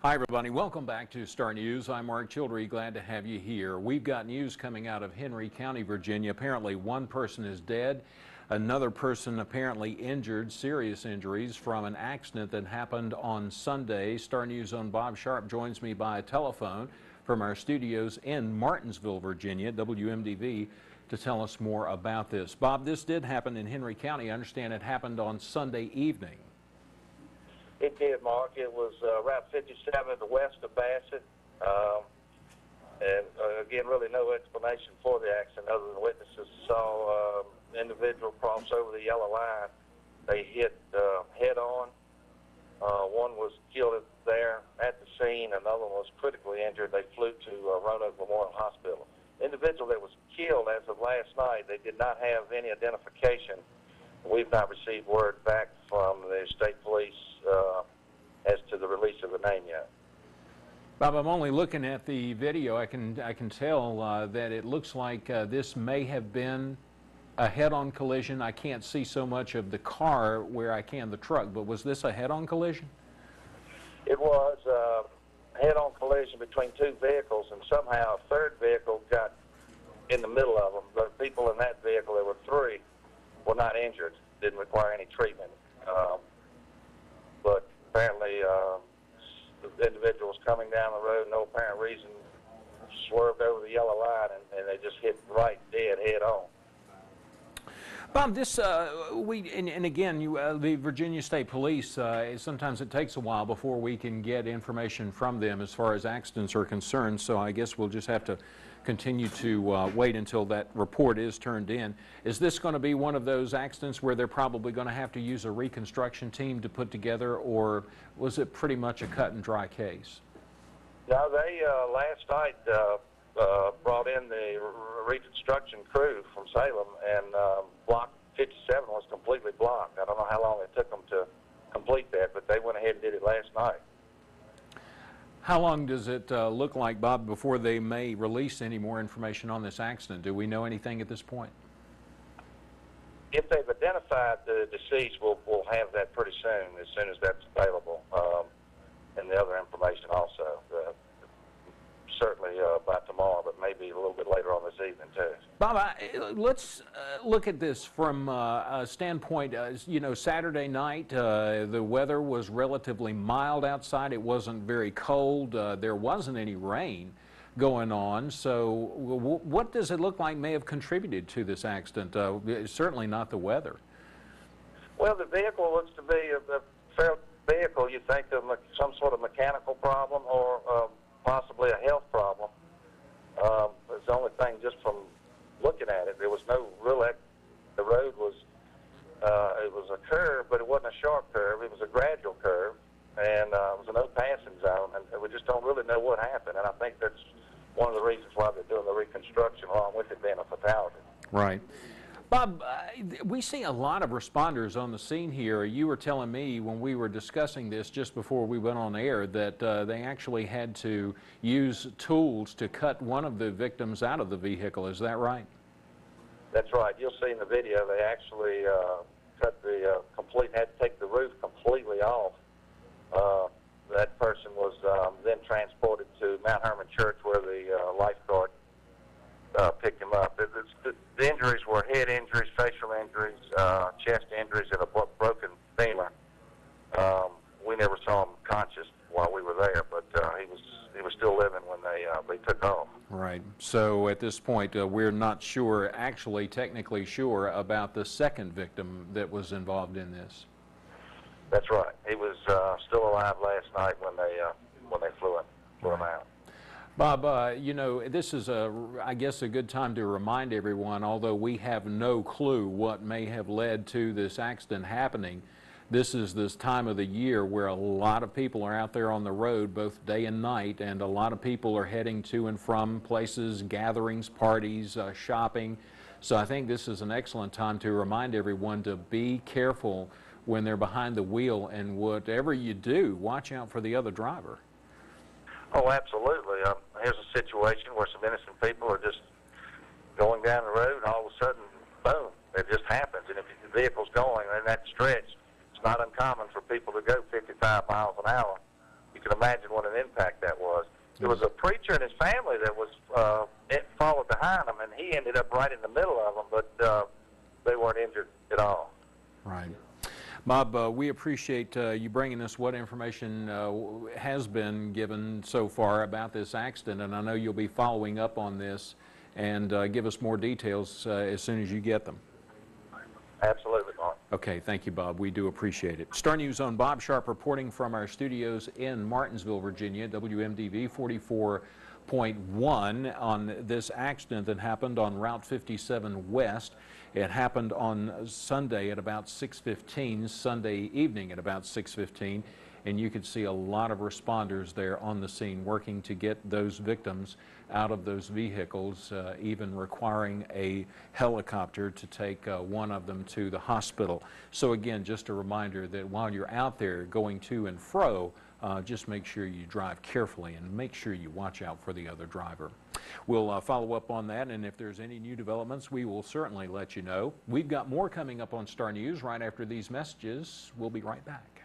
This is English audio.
Hi, everybody. Welcome back to Star News. I'm Mark Childrey. Glad to have you here. We've got news coming out of Henry County, Virginia. Apparently, one person is dead. Another person apparently injured, serious injuries from an accident that happened on Sunday. Star News' own Bob Sharp joins me by telephone from our studios in Martinsville, Virginia, WMDV, to tell us more about this. Bob, this did happen in Henry County. I understand it happened on Sunday evening. It did, Mark. It was Route 57 to the west of Bassett. Again, really no explanation for the accident other than witnesses saw an individual cross over the yellow line. They hit head-on. One was killed there at the scene. Another one was critically injured. They flew to Roanoke Memorial Hospital. The individual that was killed as of last night, they did not have any identification. We've not received word back from the state police as to the release of the name yet. Bob, I'm only looking at the video. I can tell that it looks like this may have been a head-on collision. I can't see so much of the car where I can the truck, but was this a head-on collision? It was a head-on collision between two vehicles, and somehow a third vehicle got in the middle of them. The people in that vehicle, there were three, were not injured, didn't require any treatment. But apparently the individual was coming down the road, no apparent reason, swerved over the yellow line, and they just hit right dead head on. Bob, this, and again, the Virginia State Police, sometimes it takes a while before we can get information from them as far as accidents are concerned, so I guess we'll just have to continue to wait until that report is turned in. Is this going to be one of those accidents where they're probably going to have to use a reconstruction team to put together, or was it pretty much a cut and dry case? No, they last night brought in the reconstruction crew from Salem, and Block 57 was completely blocked. I don't know how long it took them to complete that, but they went ahead and did it last night. How long does it look like, Bob, before they may release any more information on this accident? Do we know anything at this point? If they've identified the deceased, we'll have that pretty soon as that's available, and the other information also. Certainly by tomorrow, but maybe a little bit later on this evening, too. Bob, let's look at this from a standpoint, you know, Saturday night, the weather was relatively mild outside. It wasn't very cold. There wasn't any rain going on. So what does it look like may have contributed to this accident? Certainly not the weather. Well, the vehicle looks to be a fair vehicle. You think of some sort of mechanical problem or possibly a health problem. It's the only thing, just from looking at it, there was no real, the road was, it was a curve, but it wasn't a sharp curve. It was a gradual curve, and it was a no passing zone, and we just don't really know what happened, and I think that's one of the reasons why they're doing the reconstruction, along with it being a fatality. Right. Bob, we see a lot of responders on the scene here. You were telling me when we were discussing this just before we went on air that they actually had to use tools to cut one of the victims out of the vehicle. Is that right? That's right. You'll see in the video they actually cut the had to take the roof completely off. That person was then transported to Mount Hermon Church, where the lifeguard picked him up. The injuries were head injuries, facial injuries, chest injuries, and a broken femur. We never saw him conscious while we were there, but he was still living when they took off. Right. So at this point, we're not sure, actually technically sure, about the second victim that was involved in this. That's right. He was still alive last night when they flew him out. Bob, you know, this is, I guess, a good time to remind everyone, although we have no clue what may have led to this accident happening, this is this time of the year where a lot of people are out there on the road, both day and night, and a lot of people are heading to and from places, gatherings, parties, shopping. So I think this is an excellent time to remind everyone to be careful when they're behind the wheel, and whatever you do, watch out for the other driver. Oh, absolutely. Here's a situation where some innocent people are just going down the road, and all of a sudden, boom, it just happens. And if the vehicle's going in that stretch, it's not uncommon for people to go 55 miles an hour. you can imagine what an impact that was. There was a preacher and his family that was followed behind him, and he ended up right in the middle of them, but they weren't injured at all. Right. Bob, we appreciate you bringing us what information has been given so far about this accident, and I know you'll be following up on this and give us more details as soon as you get them. Absolutely, Mark. Okay, thank you, Bob. We do appreciate it. Star News own Bob Sharp reporting from our studios in Martinsville, Virginia, WMDV 44.1 on this accident that happened on Route 57 West. It happened on Sunday at about 6:15, Sunday evening at about 6:15, and you could see a lot of responders there on the scene working to get those victims out of those vehicles, even requiring a helicopter to take one of them to the hospital. So again, just a reminder that while you're out there going to and fro, just make sure you drive carefully and make sure you watch out for the other driver. We'll follow up on that, and if there's any new developments, we will certainly let you know. We've got more coming up on Star News right after these messages. We'll be right back.